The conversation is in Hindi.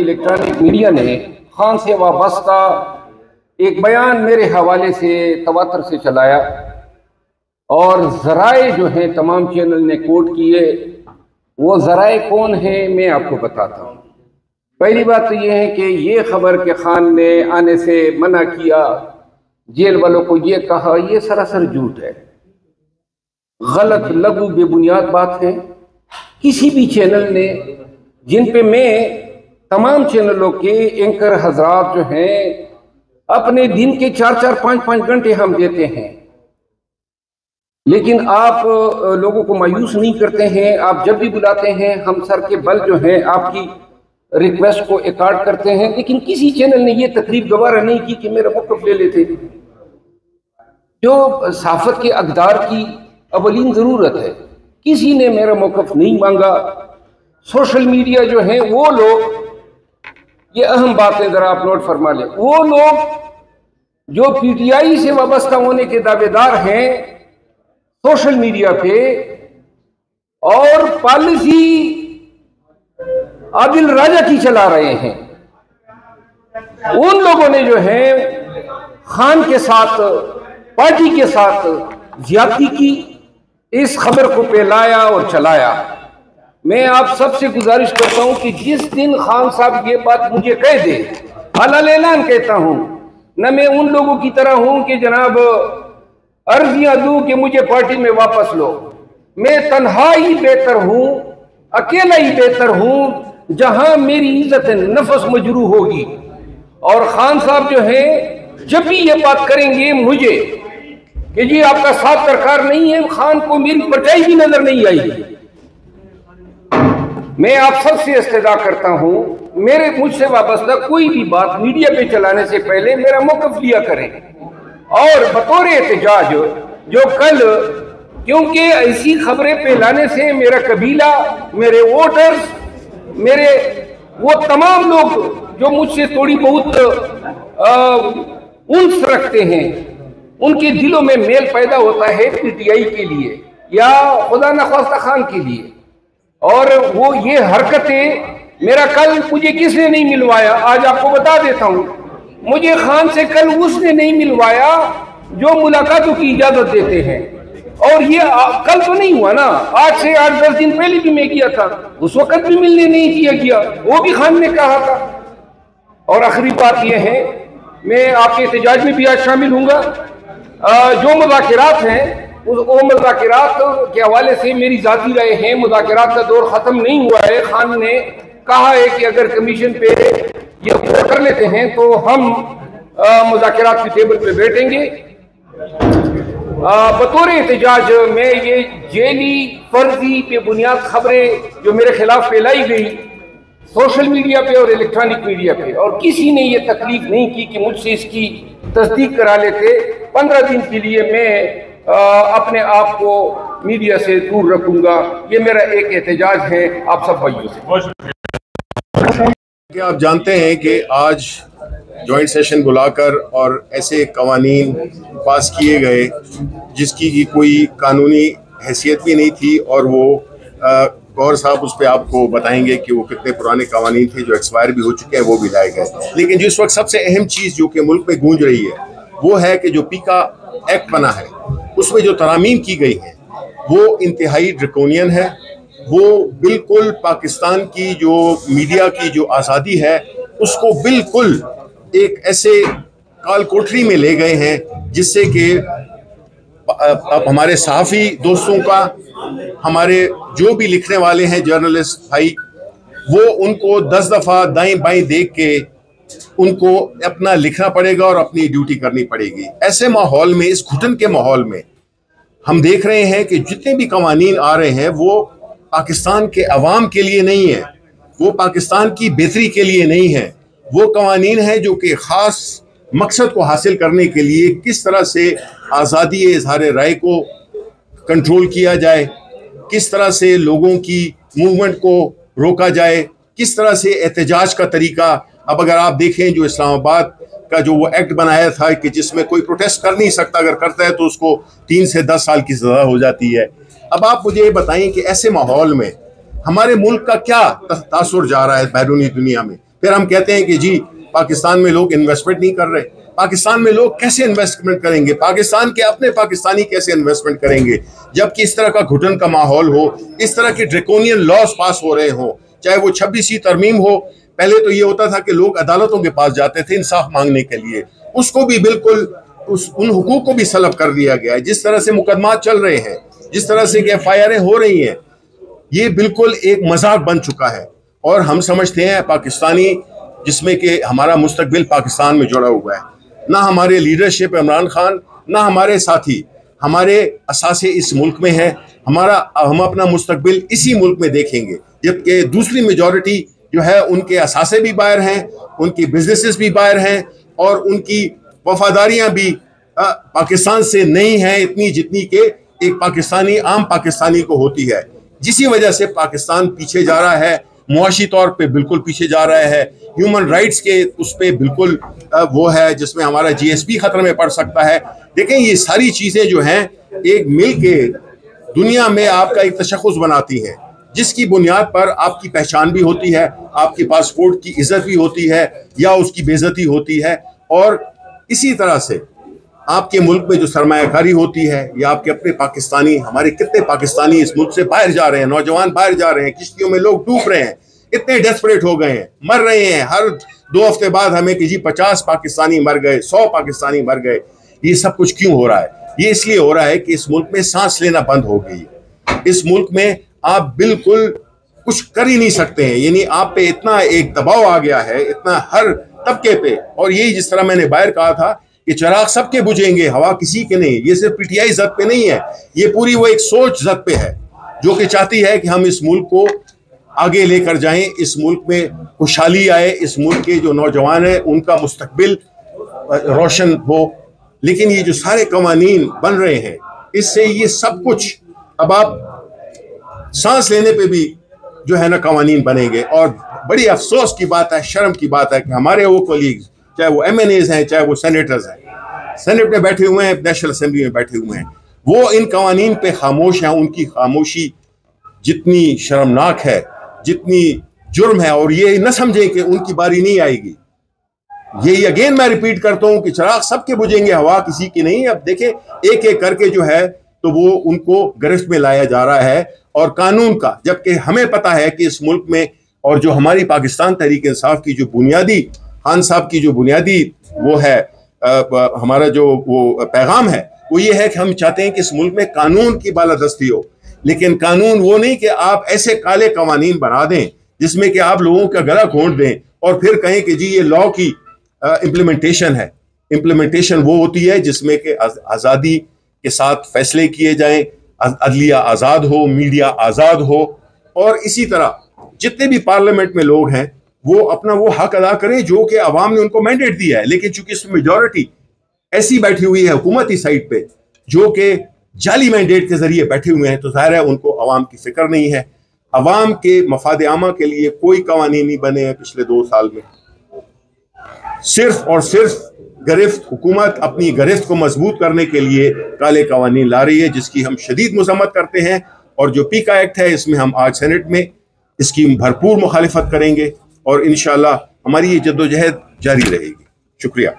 इलेक्ट्रॉनिक मीडिया ने खान से वाबस्ता एक बयान मेरे हवाले से तवातर से चलाया और ज़राए जो हैं तमाम चैनल ने कोट किए। वो ज़राए कौन हैं मैं आपको बताता हूँ। पहली बात तो ये है कि ये खबर के खान ने आने से मना किया, जेल वालों को ये कहा, ये सरासर झूठ है, गलत लघु बेबुनियाद बात है। किसी भी चैनल ने, जिन पे मैं तमाम चैनलों के एंकर हजरात जो हैं अपने दिन के 4-4, 5-5 घंटे हम देते हैं, लेकिन आप लोगों को मायूस नहीं करते हैं। आप जब भी बुलाते हैं हम सर के बल जो है आपकी रिक्वेस्ट को एक्कार्ड करते हैं, लेकिन किसी चैनल ने ये तकलीफ गवारा नहीं की कि मेरा मौक़िफ़ ले लेते। जो सहाफ़त के अक़दार की अवलीन ज़रूरत है, किसी ने मेरा मौक़िफ़ नहीं मांगा। सोशल मीडिया जो है वो लोग, ये अहम बातें ज़रा आप नोट फरमा लें, वो लोग जो पीटीआई से वाबस्ता होने के दावेदार हैं सोशल मीडिया पे और पॉलिसी आदिल राजा की चला रहे हैं, उन लोगों ने जो है खान के साथ, पार्टी के साथ ज्यादती की, इस खबर को फैलाया और चलाया। मैं आप सबसे गुजारिश करता हूं कि जिस दिन खान साहब ये बात मुझे कह दे, हलाल ऐलान कहता हूं, न मैं उन लोगों की तरह हूं कि जनाब अर्जियां दूं कि मुझे पार्टी में वापस लो। मैं तन्हा ही बेहतर हूं, अकेला ही बेहतर हूं जहां मेरी इज्जत नफस मजरू होगी। और खान साहब जो है जब भी ये बात करेंगे मुझे कि जी आपका साथ दरकार नहीं है, खान को मेरी परछाई भी नजर नहीं आएगी। मैं आप सबसे इस्तदा करता हूं, मुझसे वाबस्ता कोई भी बात मीडिया पे चलाने से पहले मेरा मौक़िफ़ लिया करें और बतौर एहतजाज जो कल, क्योंकि ऐसी खबरें फैलाने से मेरा कबीला, मेरे वोटर्स, मेरे वो तमाम लोग जो मुझसे थोड़ी बहुत उन्स रखते हैं, उनके दिलों में मेल पैदा होता है पीटीआई के लिए या खुदा न ख्वास्ता खान के लिए। और वो ये हरकतें, मेरा कल मुझे किसने नहीं मिलवाया, आज आपको बता देता हूं, मुझे खान से कल उसने नहीं मिलवाया जो मुलाकातों की इजाजत देते हैं। और ये कल तो नहीं हुआ ना, आज से 8-10 दिन पहले भी मैं किया था, उस वक्त भी मिलने नहीं किया गया, वो भी खान ने कहा था। और आखिरी बात यह है, मैं आपके एहतजाज में भी आज शामिल हूँगा। जो मुज़ाकिरात हैं वो मुज़ाकिरात के हवाले से मेरी ज़ाती राय है, मुज़ाकिरात का दौर ख़त्म नहीं हुआ है। खान ने कहा है कि अगर कमीशन पे ये कर लेते हैं तो हम मुज़ाकिरात की टेबल पे बैठेंगे। बतौर एहतजाज में ये जेली फर्जी पे बुनियाद खबरें जो मेरे खिलाफ फैलाई गई सोशल मीडिया पे और इलेक्ट्रॉनिक मीडिया पे, और किसी ने ये तकलीफ नहीं की कि मुझसे इसकी तस्दीक करा लेते, 15 दिन के लिए मैं अपने आप को मीडिया से दूर रखूंगा। ये मेरा एक एहतजाज है आप सब भाइयों से। क्या आप जानते हैं कि आज जॉइंट सेशन बुलाकर और ऐसे कवानीन पास किए गए जिसकी कोई कानूनी हैसियत भी नहीं थी, और वो गौर साहब उस पर आपको बताएंगे कि वो कितने पुराने कवानीन थे जो एक्सपायर भी हो चुके हैं, वो भी लाए गए। लेकिन जिस वक्त सबसे अहम चीज़ जो कि मुल्क में गूंज रही है वो है कि जो पीका एक्ट बना है उसमें जो तरामीम की गई है वो इंतहाई ड्रकोनियन है। वो बिल्कुल पाकिस्तान की जो मीडिया की जो आज़ादी है उसको बिल्कुल एक ऐसे काल कोठरी में ले गए हैं जिससे कि अब हमारे सहाफ़ी दोस्तों का, हमारे जो भी लिखने वाले हैं जर्नलिस्ट भाई, वो उनको 10 दफ़ा दाएं बाएं देख के उनको अपना लिखना पड़ेगा और अपनी ड्यूटी करनी पड़ेगी। ऐसे माहौल में, इस घुटन के माहौल में हम देख रहे हैं कि जितने भी कवानीन आ रहे हैं वो पाकिस्तान के अवाम के लिए नहीं है, वो पाकिस्तान की बेहतरी के लिए नहीं है। वो कवानीन है जो कि ख़ास मकसद को हासिल करने के लिए किस तरह से आज़ादी इज़हार राय को कंट्रोल किया जाए, किस तरह से लोगों की मूवमेंट को रोका जाए, किस तरह से एहतजाज का तरीका। अब अगर आप देखें जो इस्लामाबाद का जो वो एक्ट बनाया था कि जिसमें कोई प्रोटेस्ट कर नहीं सकता, अगर करता है तो उसको 3 से 10 साल की सज़ा हो जाती है। अब आप मुझे ये बताएं कि ऐसे माहौल में हमारे मुल्क का क्या तासुर जा रहा है बैरूनी दुनिया में, फिर हम कहते हैं कि जी पाकिस्तान में लोग इन्वेस्टमेंट नहीं कर रहे। पाकिस्तान में लोग कैसे इन्वेस्टमेंट करेंगे, पाकिस्तान के अपने पाकिस्तानी कैसे इन्वेस्टमेंट करेंगे, जबकि इस तरह का घुटन का माहौल हो, इस तरह के ड्रैकोनियन लॉज पास हो रहे हो, चाहे वो 26वीं तरमीम हो। पहले तो ये होता था कि लोग अदालतों के पास जाते थे इंसाफ मांगने के लिए, उसको भी बिल्कुल उन हुकूक को भी सलब कर दिया गया है। जिस तरह से मुकदमा चल रहे हैं, जिस तरह से FIR हो रही हैं, ये बिल्कुल एक मजाक बन चुका है। और हम समझते हैं पाकिस्तानी, जिसमें कि हमारा मुस्तकबिल पाकिस्तान में जुड़ा हुआ है, ना हमारे लीडरशिप इमरान खान, ना हमारे साथी, हमारे असासे इस मुल्क में है। हम अपना मुस्तकबिल इसी मुल्क में देखेंगे, जबकि दूसरी मेजॉरिटी जो है उनके असासे भी बाहर हैं, उनकी बिजनेसेस भी बाहर हैं, और उनकी वफादारियां भी पाकिस्तान से नहीं है इतनी जितनी के एक पाकिस्तानी, आम पाकिस्तानी को होती है। जिसी वजह से पाकिस्तान पीछे जा रहा है, मुआशी तौर पे बिल्कुल पीछे जा रहा है, ह्यूमन राइट्स के उस पर बिल्कुल वो है जिसमें हमारा GSP खतरे में पड़ सकता है। देखें, ये सारी चीज़ें जो हैं एक मिल के दुनिया में आपका एक तशख़्ख़ुस बनाती हैं, जिसकी बुनियाद पर आपकी पहचान भी होती है, आपके पासपोर्ट की इज्जत भी होती है या उसकी बेइज्जती होती है। और इसी तरह से आपके मुल्क में जो सरमायाकारी होती है, या आपके अपने पाकिस्तानी, हमारे कितने पाकिस्तानी इस मुल्क से बाहर जा रहे हैं, नौजवान बाहर जा रहे हैं, किश्तियों में लोग डूब रहे हैं, इतने डेस्परेट हो गए हैं, मर रहे हैं। हर 2 हफ्ते बाद हमें कि जी 50 पाकिस्तानी मर गए, 100 पाकिस्तानी मर गए। ये सब कुछ क्यों हो रहा है? ये इसलिए हो रहा है कि इस मुल्क में सांस लेना बंद हो गई। इस मुल्क में आप बिल्कुल कुछ कर ही नहीं सकते हैं, यानी आप पे इतना एक दबाव आ गया है, इतना हर तबके पे। और यही जिस तरह मैंने बाहर कहा था कि चिराग सबके बुझेंगे, हवा किसी के नहीं। ये सिर्फ PTI जद पे नहीं है, ये पूरी वो एक सोच जद पे है जो कि चाहती है कि हम इस मुल्क को आगे लेकर जाएं, इस मुल्क में खुशहाली आए, इस मुल्क के जो नौजवान हैं उनका मुस्तकबिल रोशन हो। लेकिन ये जो सारे कवानीन बन रहे हैं, इससे ये सब कुछ अब आप सांस लेने पे भी जो है ना कवानीन बनेंगे। और बड़ी अफसोस की बात है, शर्म की बात है कि हमारे वो कोलीग्स, चाहे वो MNAs हैं, चाहे वो सेनेटर्स हैं, सेनेट में बैठे हुए हैं, नेशनल असेंबली में बैठे हुए हैं, वो इन कवानीन पे खामोश हैं। उनकी खामोशी जितनी शर्मनाक है, जितनी जुर्म है, और ये न समझें कि उनकी बारी नहीं आएगी। यही अगेन मैं रिपीट करता हूं कि चिराग सबके बुझेंगे, हवा किसी की नहीं। अब देखें, एक एक करके जो है तो वो उनको गिरफ्त में लाया जा रहा है, और कानून का, जबकि हमें पता है कि इस मुल्क में, और जो हमारी पाकिस्तान तहरीक इंसाफ की जो बुनियादी, खान साहब की जो बुनियादी वो है, हमारा जो वो पैगाम है, वो ये है कि हम चाहते हैं कि इस मुल्क में कानून की बालादस्ती हो। लेकिन कानून वो नहीं कि आप ऐसे काले कवानीन बना दें जिसमें कि आप लोगों का गला घोंट दें और फिर कहें कि जी ये लॉ की इम्प्लीमेंटेशन है। इम्प्लीमेंटेशन वो होती है जिसमें कि आज़ादी के साथ फैसले किए जाएं, अदलिया आज़ाद हो, मीडिया आज़ाद हो, और इसी तरह जितने भी पार्लियामेंट में लोग हैं वो अपना वो हक अदा करें जो कि अवाम ने उनको मैंडेट दिया है। लेकिन चूंकि इसमें मेजॉरिटी ऐसी बैठी हुई है हुकूमती साइड पे जो कि जाली मैंडेट के जरिए बैठे हुए हैं, तो जाहिर है उनको अवाम की फिक्र नहीं है। अवाम के मफाद आमा के लिए कोई कवानीन नहीं बने हैं पिछले 2 साल में। सिर्फ और सिर्फ गिरफ्त, हुकूमत अपनी गिरफ्त को मजबूत करने के लिए काले कवानीन ला रही है, जिसकी हम शदीद मजम्मत करते हैं। और जो पीका एक्ट है, इसमें हम आज सेनेट में इसकी भरपूर मुखालिफत करेंगे, और इंशाअल्लाह हमारी ये जद्दोजहद जारी रहेगी। शुक्रिया।